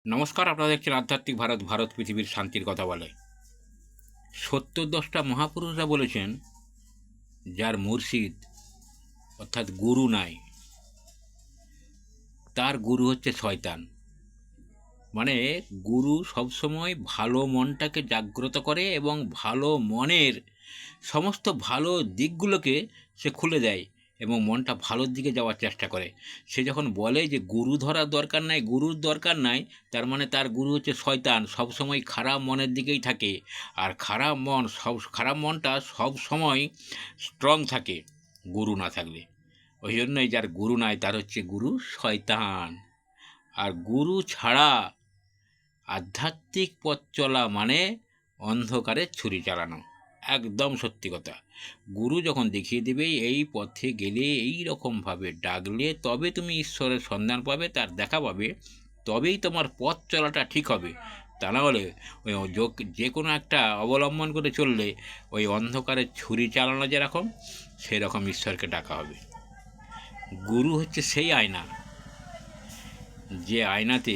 নমস্কার, আপনারা দেখছেন আধ্যাত্মিক ভারত। ভারত পৃথিবীর শান্তির কথা বলে। ৭০-১০টা মহাপুরুষরা বলেছেন, যার মুর্শিদ অর্থাৎ গুরু নাই, তার গুরু হচ্ছে শয়তান। মানে গুরু সবসময় ভালো মনটাকে জাগ্রত করে এবং ভালো মনের সমস্ত ভালো দিকগুলোকে সে খুলে দেয় এবং মনটা ভালোর দিকে যাওয়ার চেষ্টা করে। সে যখন বলে যে গুরু ধরার দরকার নাই, গুরুর দরকার নাই, তার মানে তার গুরু হচ্ছে শয়তান। সবসময় খারাপ মনের দিকেই থাকে, আর খারাপ মনটা সব সময় স্ট্রং থাকে গুরু না থাকলে। ওই জন্যই যার গুরু নাই তার হচ্ছে গুরু শয়তান। আর গুরু ছাড়া আধ্যাত্মিক পথ চলা মানে অন্ধকারে ছুরি চালানো। একদম সত্যি কথা। গুরু যখন দেখিয়ে দেবে এই পথে গেলে এই রকমভাবে ডাকলে তবে তুমি ঈশ্বরের সন্ধান পাবে, তার দেখা পাবে, তবেই তোমার পথ চলাটা ঠিক হবে। তা না হলে ওই যে কোনো একটা অবলম্বন করে চললে ওই অন্ধকারে ছুরি চালানো যেরকম, সেরকম ঈশ্বরকে ডাকা হবে। গুরু হচ্ছে সেই আয়না, যে আয়নাতে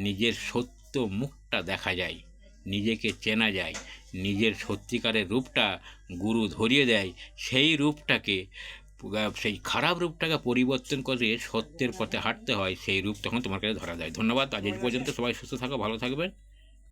নিজের সত্য মুখটা দেখা যায়, নিজেকে চেনা যায়, নিজের সত্যিকারের রূপটা গুরু ধরিয়ে দেয়। সেই রূপটাকে, সেই খারাপ রূপটাকে পরিবর্তন করে সত্যের পথে হাঁটতে হয়, সেই রূপ তখন তোমার কাছে ধরা দেয়। ধন্যবাদ। আজ এই পর্যন্ত। সবাই সুস্থ থাকো, ভালো থাকবেন।